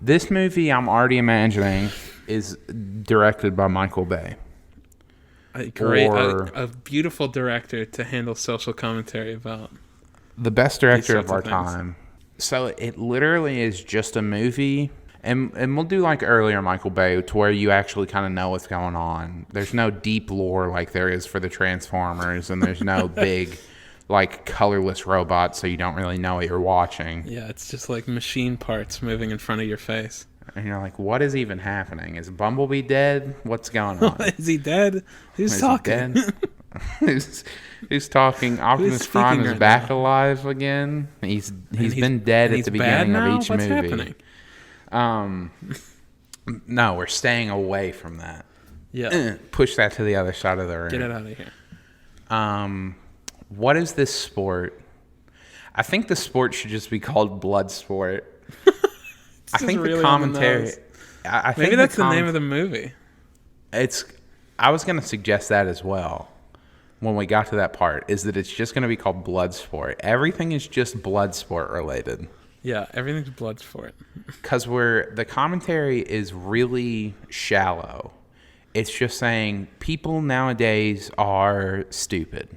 This movie I'm already imagining is directed by Michael Bay. a beautiful director to handle social commentary about the best director of our time. So it literally is just a movie, and we'll do like earlier Michael Bay, to where you actually kind of know what's going on. There's no deep lore like there is for the Transformers, and there's no big like colorless robots, so you don't really know what you're watching. Yeah, it's just like machine parts moving in front of your face. And you're like, what is even happening? Is Bumblebee dead? What's going on? Is he dead? Who's talking? Who's talking? Optimus Prime is back alive again. He's been dead at the beginning of each movie. What's happening? No, we're staying away from that. Yeah. Push that to the other side of the room. Get it out of here. What is this sport? I think the sport should just be called blood sport. I think really the commentary. Maybe that's the name of the movie. I was going to suggest that as well. When we got to that part, is that it's just going to be called blood sport. Everything is just blood sport related. Yeah, everything's blood sport. Because the commentary is really shallow. It's just saying people nowadays are stupid.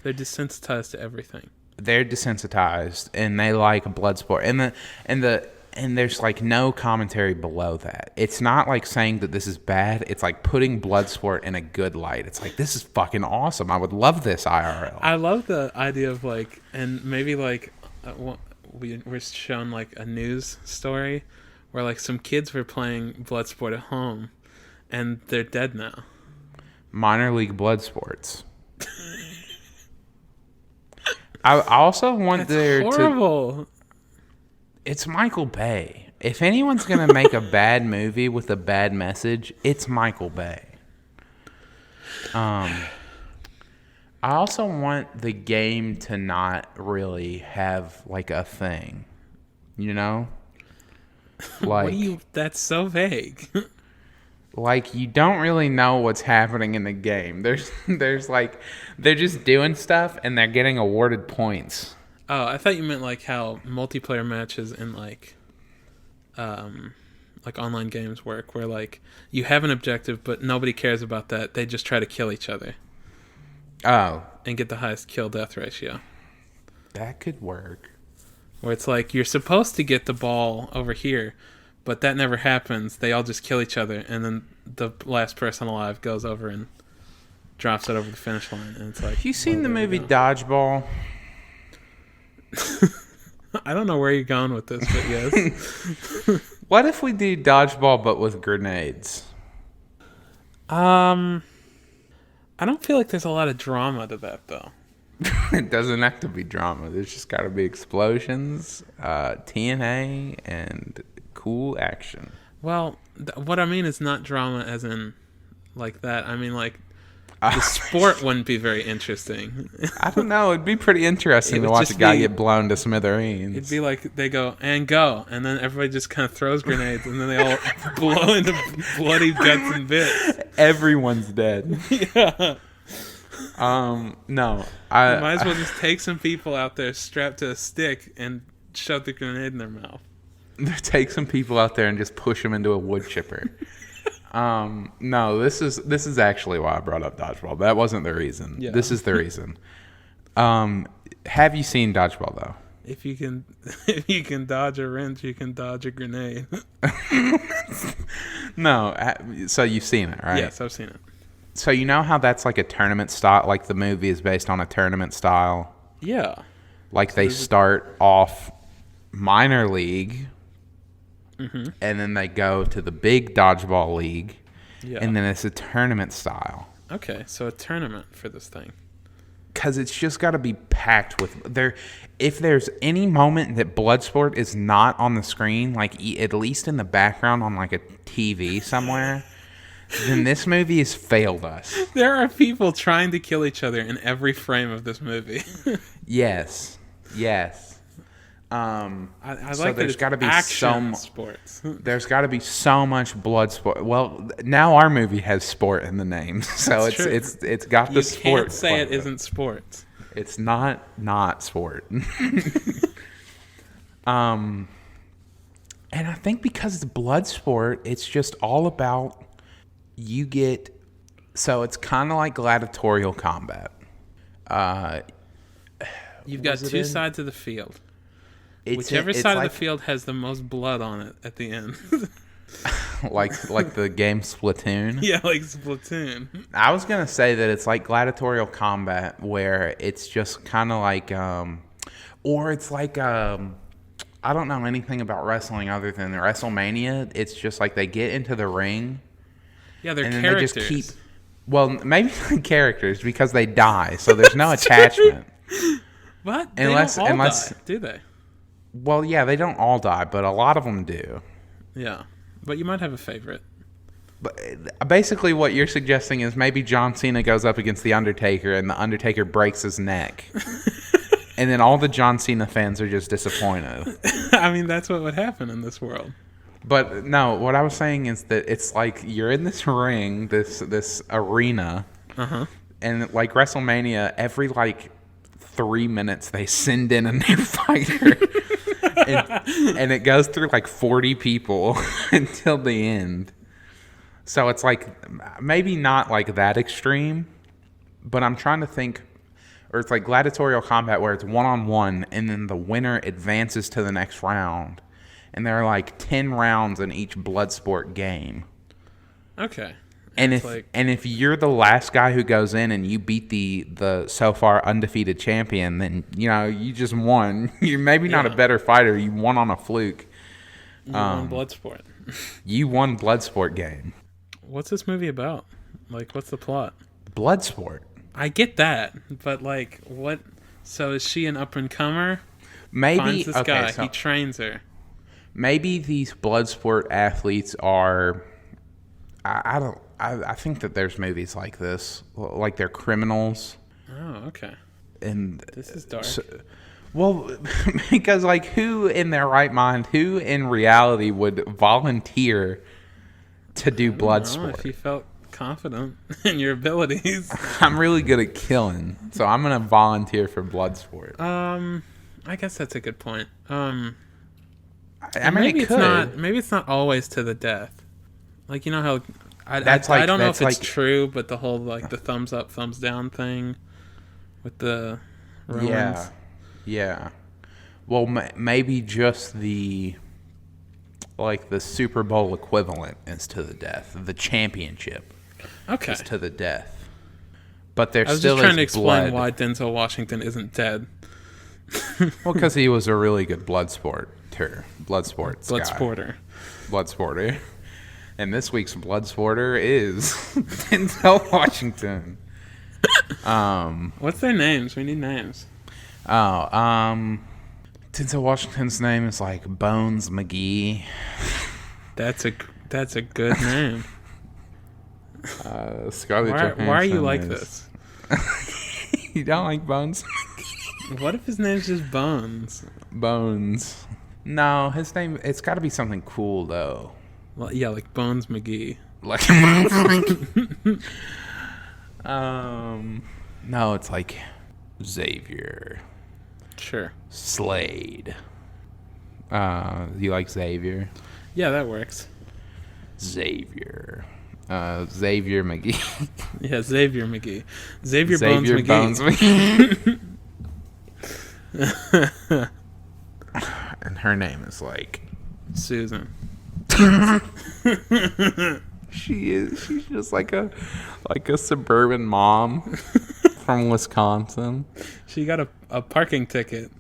They're desensitized to everything. They're desensitized, and they like blood sport. And there's like no commentary below that. It's not like saying that this is bad. It's like putting Bloodsport in a good light. It's like, this is fucking awesome. I would love this IRL. I love the idea of like, and maybe like we're shown like a news story where like some kids were playing Bloodsport at home and they're dead now. Minor league blood sports. I also want there horrible. It's Michael Bay. If anyone's going to make a bad movie with a bad message, it's Michael Bay. I also want the game to not really have like a thing. You know? Like that's so vague. Like you don't really know what's happening in the game. There's like they're just doing stuff and they're getting awarded points. Oh, I thought you meant like how multiplayer matches in like online games work, where like you have an objective, but nobody cares about that. They just try to kill each other. Oh, and get the highest kill-death ratio. That could work. Where it's like you're supposed to get the ball over here, but that never happens. They all just kill each other, and then the last person alive goes over and drops it over the finish line. And it's like, have you seen the movie Dodgeball? I don't know where you're going with this, but yes. What if we do dodgeball but with grenades? I don't feel like there's a lot of drama to that, though. It doesn't have to be drama. There's just got to be explosions, TNA, and cool action. Well, what I mean is not drama as in like that. I mean like the sport wouldn't be very interesting. I don't know. It'd be pretty interesting to watch a guy get blown to smithereens. It'd be like they go, and go, and then everybody just kind of throws grenades, and then they all blow into bloody guts and bits. Everyone's dead. Yeah. No. I might as well just take some people out there strapped to a stick and shove the grenade in their mouth. Take some people out there and just push them into a wood chipper. No, this is actually why I brought up dodgeball. That wasn't the reason. Yeah. This is the reason. Have you seen dodgeball though? If you can dodge a wrench, you can dodge a grenade. No, so you've seen it, right? Yes, I've seen it. So you know how that's like a tournament style, like the movie is based on a tournament style? Yeah. Like they start off minor league, mm-hmm. and then they go to the big dodgeball league, yeah. and then it's a tournament style. Okay, so a tournament for this thing. Because it's just got to be packed with there. If there's any moment that Bloodsport is not on the screen, like at least in the background on like a TV somewhere, then this movie has failed us. There are people trying to kill each other in every frame of this movie. Yes. I so like there's got to be action sports. There's got to be so much blood sport. Well, now our movie has sport in the name, so it's got the sport. You can't say it isn't sports. It's not sport. And I think because it's blood sport, it's just all about you get So it's kind of like gladiatorial combat. You've got two sides of the field. Whichever side of the field has the most blood on it at the end. like the game Splatoon. Yeah, like Splatoon. I was gonna say that it's like gladiatorial combat, where it's just kind of like, or it's like, I don't know anything about wrestling other than WrestleMania. It's just like they get into the ring. Yeah, they're and characters. They just keep. Well, maybe not characters because they die, so there's no attachment. What? Unless die, do they? Well, yeah, they don't all die, but a lot of them do. Yeah. But you might have a favorite. But basically what you're suggesting is maybe John Cena goes up against The Undertaker and The Undertaker breaks his neck. And then all the John Cena fans are just disappointed. I mean, that's what would happen in this world. But no, what I was saying is that it's like you're in this ring, this arena. Uh-huh. And like WrestleMania, every like 3 minutes they send in a new fighter. and it goes through like 40 people until the end. So it's like maybe not like that extreme, but I'm trying to think, or it's like gladiatorial combat where it's one-on-one and then the winner advances to the next round. And there are like 10 rounds in each Bloodsport game. Okay. And if you're the last guy who goes in and you beat the so far undefeated champion, then you just won. You're maybe not a better fighter. You won on a fluke. You won Bloodsport. You won Bloodsport game. What's this movie about? Like, what's the plot? Bloodsport. I get that, but like, what? So is she an up and comer? Maybe finds this guy. So he trains her. Maybe these Bloodsport athletes are. I think that there's movies like this, like they're criminals. Oh, okay. And this is dark. Well, because like who in their right mind, who in reality would volunteer to do Bloodsport? If you felt confident in your abilities. I'm really good at killing, so I'm gonna volunteer for Bloodsport. I guess that's a good point. I mean, maybe it's not always to the death. Like, you know how I don't know if it's true, but the whole like the thumbs up, thumbs down thing with the Romans. Yeah. Well, maybe just the Super Bowl equivalent is to the death. The championship is to the death. But there's still just trying to explain why Denzel Washington isn't dead. Well, because he was a really good bloodsporter. Bloodsporter. And this week's Bloodsporter is Denzel Washington. What's their names? We need names. Denzel Washington's name is like Bones McGee. That's a good name. Scarlett Johansson. Why are you like this? You don't like Bones? What if his name's just Bones? Bones. No, his name. It's got to be something cool though. Well, yeah, like Bones McGee. No, it's like Xavier. Sure. Slade. You like Xavier? Yeah, that works. Xavier. Xavier McGee. Yeah, Xavier McGee. Xavier Bones McGee. And her name is like Susan. She's just like a suburban mom from Wisconsin. She got a parking ticket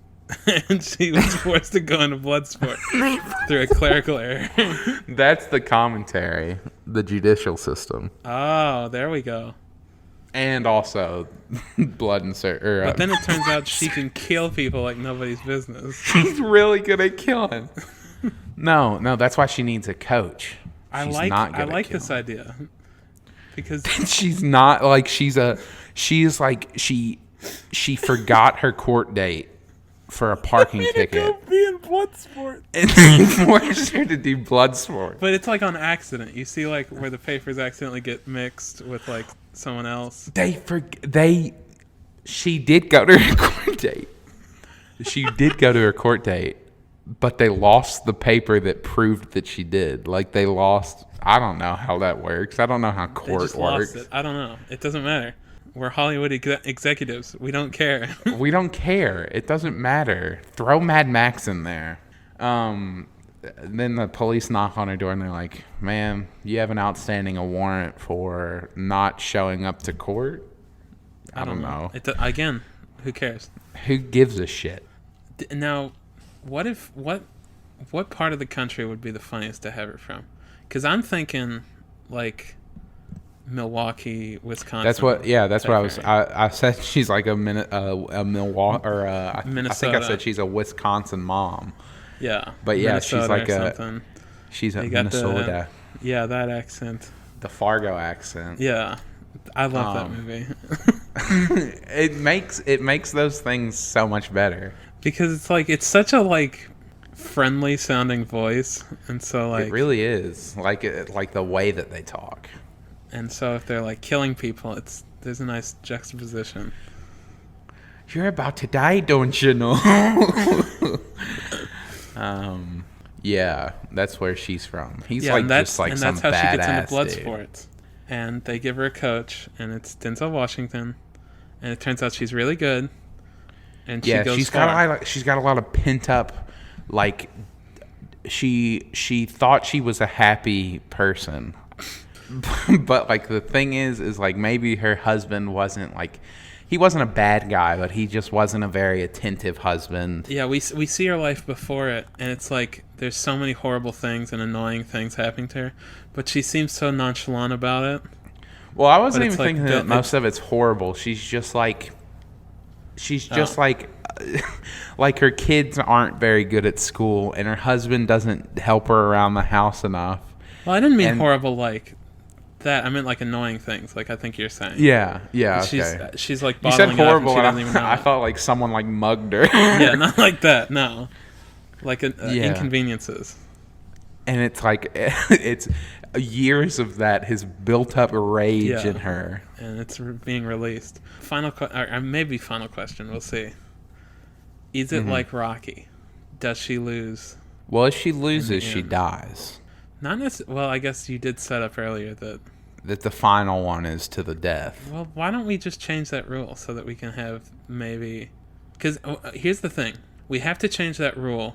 and she was forced to go into Bloodsport through a clerical error. That's the commentary, the judicial system. Oh, there we go. And also blood and but then it turns out she can kill people like nobody's business. She's really good at killing. No, that's why she needs a coach. I like this idea. Because she's not like she forgot her court date for a parking ticket. Go be in Bloodsport. And they forced her to do Bloodsport. But it's like on accident. You see like where the papers accidentally get mixed with like someone else. She did go to her court date. But they lost the paper that proved that she did. Like they lost I don't know how that works. I don't know how They court just works. lost it. I don't know. It doesn't matter. We're Hollywood executives. We don't care. We don't care. It doesn't matter. Throw Mad Max in there. Then the police knock on her door and they're like, "Ma'am, you have an outstanding warrant for not showing up to court." I don't know. Again, who cares? Who gives a shit? Now, what part of the country would be the funniest to have her from? Because I'm thinking like Milwaukee, Wisconsin. That's what. Yeah, that's what I was. I said she's like a Milwaukee, or I think I said she's a Wisconsin mom. Yeah, but yeah, Minnesota she's like something. She's a Minnesota. That accent. The Fargo accent. Yeah, I love that movie. It makes those things so much better because it's such a friendly sounding voice, and so it really is like the way that they talk. And so if they're killing people, there's a nice juxtaposition. You're about to die, don't you know? Yeah, that's where she's from. He's that's some how she gets into blood dude. sports. And they give her a coach, and it's Denzel Washington, and it turns out she's really good. And she goes far. She's got a lot of pent up, she thought she was a happy person. But the thing is maybe her husband wasn't he wasn't a bad guy, but he just wasn't a very attentive husband. Yeah, we see her life before it, and it's there's so many horrible things and annoying things happening to her, but she seems so nonchalant about it. Well, I wasn't even thinking that most of it's horrible. She's just like her kids aren't very good at school, and her husband doesn't help her around the house enough. Well, I didn't mean horrible that. I meant annoying things, I think you're saying. Yeah, okay. She's bottling you said horrible, up and she doesn't even know I thought someone mugged her. Yeah, not like that, no. Inconveniences. And it's it's years of that has built up rage in her. And it's being released. Maybe final question, we'll see. Is it like Rocky? Does she lose? Well, if she loses, she dies. Not necessarily. Well, I guess you did set up earlier that the final one is to the death. Well, why don't we just change that rule so that we can have maybe... Because here's the thing. We have to change that rule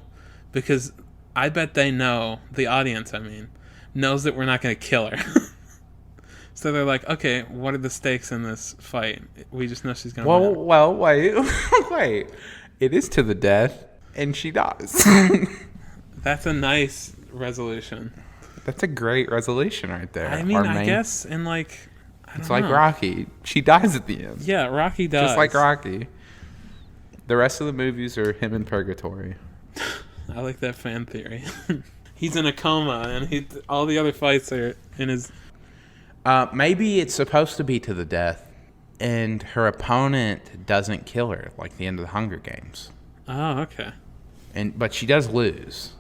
because I bet they know, the audience, knows that we're not going to kill her. So they're like, okay, what are the stakes in this fight? We just know she's going to win. Well, wait. Wait. It is to the death, and she dies. That's a nice resolution. That's a great resolution right there. I guess in it's like Rocky. She dies at the end. Yeah, Rocky dies. Just like Rocky. The rest of the movies are him in purgatory. I like that fan theory. He's in a coma, and all the other fights are in his... Maybe it's supposed to be to the death, and her opponent doesn't kill her, like the end of the Hunger Games. Oh, okay. But she does lose.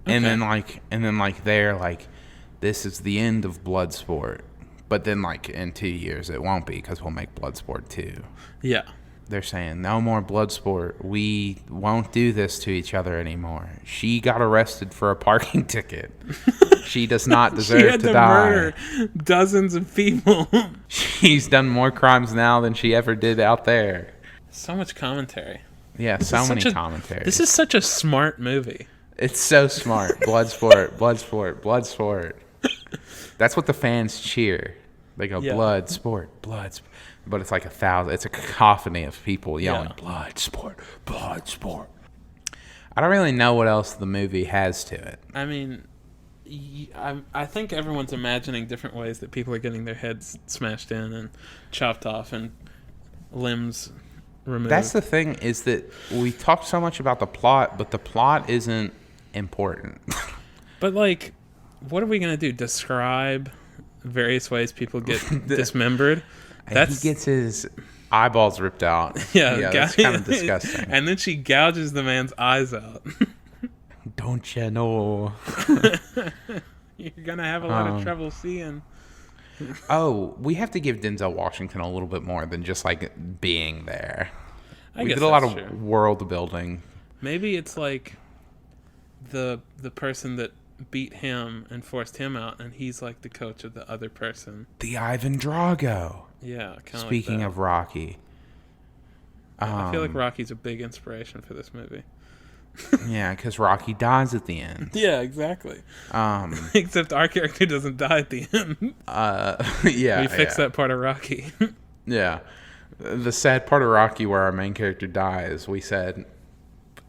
Okay. And then they're this is the end of Bloodsport. But then in 2 years it won't be because we'll make Bloodsport 2. Yeah. They're saying no more Bloodsport. We won't do this to each other anymore. She got arrested for a parking ticket. She does not deserve to die. Murder dozens of people. She's done more crimes now than she ever did out there. So much commentary. Yeah, so many commentaries. This is such a smart movie. It's so smart. Bloodsport, Bloodsport, Bloodsport. That's what the fans cheer. They go, Bloodsport, Bloodsport. But it's 1,000. It's a cacophony of people yelling, Bloodsport, Bloodsport. I don't really know what else the movie has to it. I think everyone's imagining different ways that people are getting their heads smashed in and chopped off and limbs removed. That's the thing, is that we talk so much about the plot, but the plot isn't important. But what are we going to do? Describe various ways people get dismembered? He gets his eyeballs ripped out. Yeah, that's kind of disgusting. And then she gouges the man's eyes out. Don't you know? You're going to have a lot of trouble seeing. Oh, we have to give Denzel Washington a little bit more than just being there. We did a lot of world building. Maybe it's the person that beat him and forced him out, and he's like the coach of the other person. The Ivan Drago. Yeah, kind of. Speaking of Rocky. I feel like Rocky's a big inspiration for this movie. Yeah, because Rocky dies at the end. Yeah, exactly. Except our character doesn't die at the end. Yeah. We fixed that part of Rocky. Yeah. The sad part of Rocky where our main character dies, we said,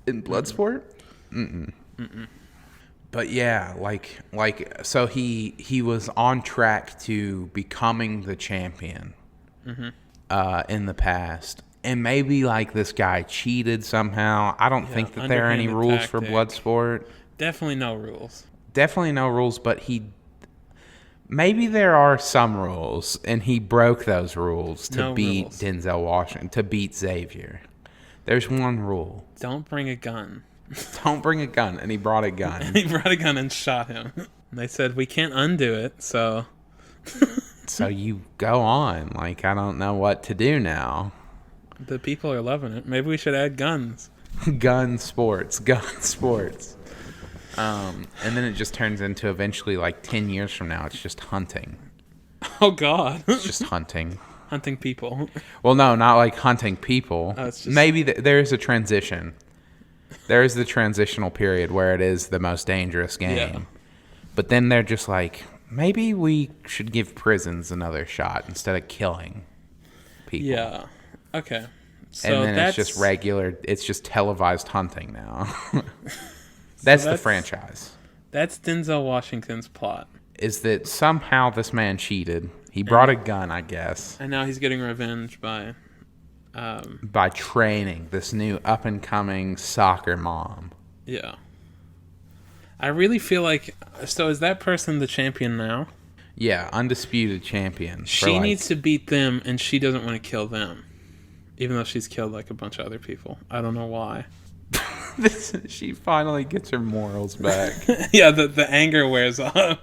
in Bloodsport? Mm-mm. But yeah, so he was on track to becoming the champion in the past. And maybe, like, this guy cheated somehow. I don't think that there are any rules for Bloodsport. Definitely no rules. Definitely no rules, but maybe there are some rules, and he broke those rules to beat Denzel Washington, to beat Xavier. There's one rule. Don't bring a gun. Don't bring a gun, and he brought a gun. And he brought a gun and shot him. And they said, we can't undo it, so... So you go on. Like, I don't know what to do now. The people are loving it. Maybe we should add guns. Gun sports. And then it just turns into eventually, like, 10 years from now, it's just hunting. Oh, God. It's just hunting. Hunting people. Well, no, not like hunting people. It's just... Maybe there is a transition. There is the transitional period where it is the most dangerous game. Yeah. But then they're just like, maybe we should give prisons another shot instead of killing people. Yeah. Okay. So and then it's just regular, it's just televised hunting now. That's the franchise. That's Denzel Washington's plot. Is that somehow this man cheated. He brought a gun, I guess. And now he's getting revenge by training this new up-and-coming soccer mom. Yeah. I really feel like... So is that person the champion now? Yeah, undisputed champion. She needs to beat them, and she doesn't want to kill them. Even though she's killed like a bunch of other people. I don't know why. She finally gets her morals back. Yeah, the anger wears off.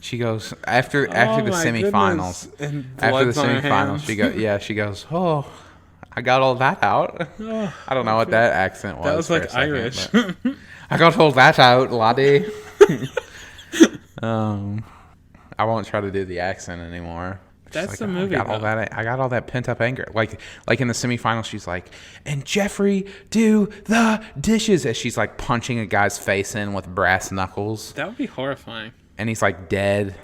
She goes after the semifinals. After the semifinals, she goes, "Oh, I got all that out." Oh, I don't know what that accent was. That was like Irish. I got all that out, laddie. I won't try to do the accent anymore. That's the movie. I got all that pent up anger. Like in the semifinals, she's like, "And Jeffrey, do the dishes," as she's like punching a guy's face in with brass knuckles. That would be horrifying. And he's like dead.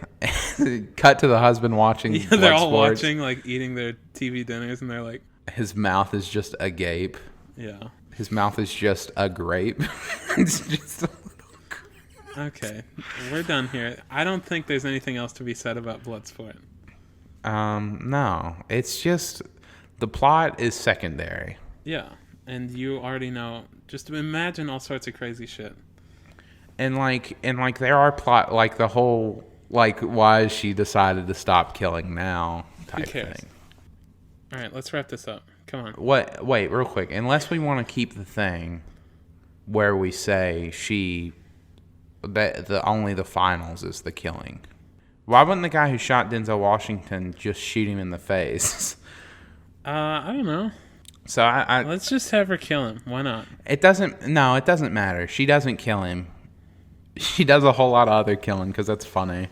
Cut to the husband watching. Yeah, they're all watching, like eating their TV dinners, and they're like, his mouth is just agape. Yeah. His mouth is just a grape. It's just. Okay, we're done here. I don't think there's anything else to be said about Bloodsport. No, it's just the plot is secondary. Yeah, and you already know. Just imagine all sorts of crazy shit. And there are plot, like the whole, like why she decided to stop killing now type thing. All right, let's wrap this up. Come on. Wait, real quick. Unless we want to keep the thing where we say only the finals is the killing. Why wouldn't the guy who shot Denzel Washington just shoot him in the face? I don't know. So let's just have her kill him. Why not? It doesn't matter. She doesn't kill him. She does a whole lot of other killing because that's funny.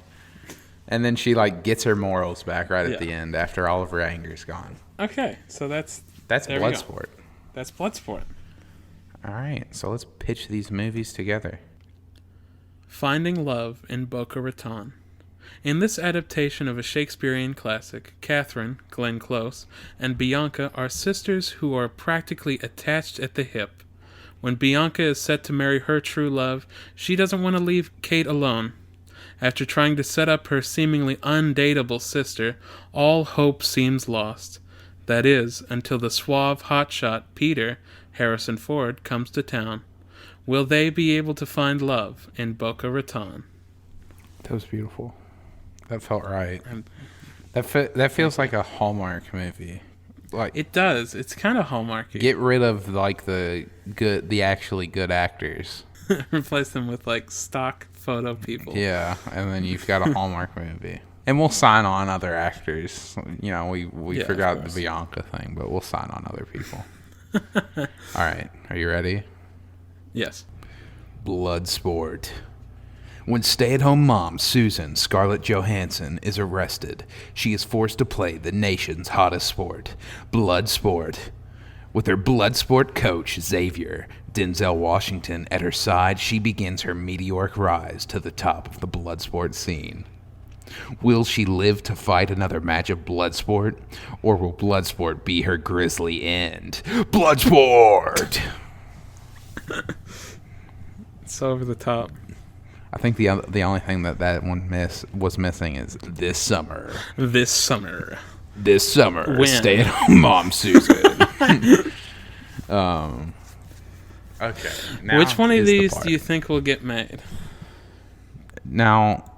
And then she like gets her morals back at the end after all of her anger's gone. Okay, so that's Bloodsport. That's Bloodsport. All right, so let's pitch these movies together. Finding Love in Boca Raton. In this adaptation of a Shakespearean classic, Catherine, Glenn Close, and Bianca are sisters who are practically attached at the hip. When Bianca is set to marry her true love, she doesn't want to leave Kate alone. After trying to set up her seemingly undateable sister, all hope seems lost. That is, until the suave hotshot Peter, Harrison Ford, comes to town. Will they be able to find love in Boca Raton? That was beautiful. That felt right. That feels like a Hallmark movie. Like it does. It's kind of Hallmarky. Get rid of like the actually good actors. Replace them with like stock photo people. Yeah, and then you've got a Hallmark movie. And we'll sign on other actors. You know, we forgot the Bianca thing, but we'll sign on other people. All right, are you ready? Yes. Bloodsport. When stay-at-home mom Susan Scarlett Johansson is arrested, she is forced to play the nation's hottest sport, blood sport. With her blood sport coach, Xavier, Denzel Washington, at her side, she begins her meteoric rise to the top of the blood sport scene. Will she live to fight another match of Bloodsport, or will Bloodsport be her grisly end? Bloodsport! It's over the top. I think the only thing that one was missing is this summer. This summer. When? Stay-at-home mom Susan. Okay. Now which one of these do you think will get made? Now,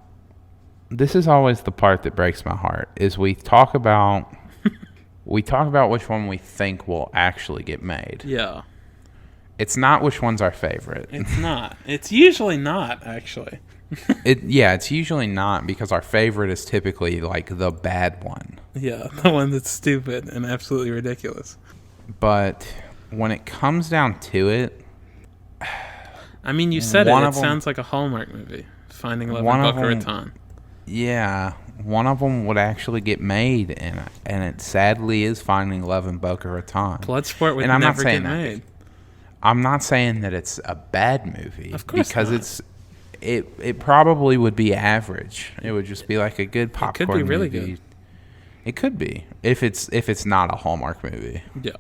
this is always the part that breaks my heart. Is we talk about which one we think will actually get made. Yeah. It's not which one's our favorite. It's not. It's usually not, actually. It's usually not, because our favorite is typically like the bad one. Yeah, the one that's stupid and absolutely ridiculous. But when it comes down to it, I mean, you said it sounds like a Hallmark movie. Finding Love in Boca Raton. Yeah, one of them would actually get made, and it sadly is Finding Love in Boca Raton. Bloodsport would never get made. I'm not saying that it's a bad movie. Of course because not. it probably would be average. It would just be like a good popcorn movie. It could be really good. It could be if it's not a Hallmark movie. Yeah.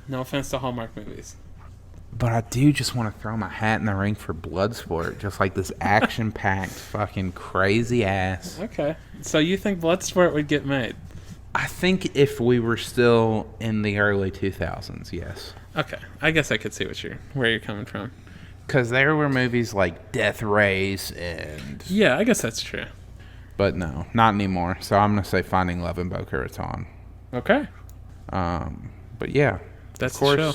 No offense to Hallmark movies. But I do just want to throw my hat in the ring for Bloodsport. Just like this action-packed, fucking crazy ass. Okay. So you think Bloodsport would get made? I think if we were still in the early 2000s, yes. Okay. I guess I could see where you're coming from. Because there were movies like Death Race and... Yeah, I guess that's true. But no, not anymore. So I'm going to say Finding Love in Boca Raton. Okay. But yeah. That's the show.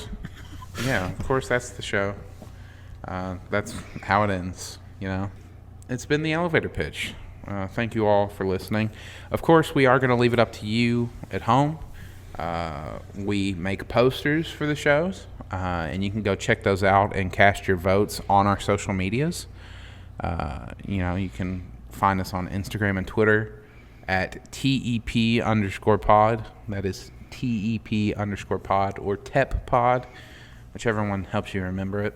Yeah, of course, that's the show. That's how it ends, you know. It's been the elevator pitch. Thank you all for listening. Of course, we are going to leave it up to you at home. We make posters for the shows, and you can go check those out and cast your votes on our social medias. You can find us on Instagram and Twitter at TEP_pod. That is TEP_pod or TEP_pod. Whichever one helps you remember it.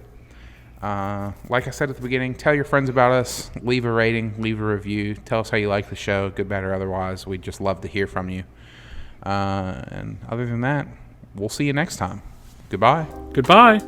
Like I said at the beginning, tell your friends about us. Leave a rating, leave a review. Tell us how you like the show, good, bad, or otherwise. We'd just love to hear from you. And other than that, we'll see you next time. Goodbye. Goodbye.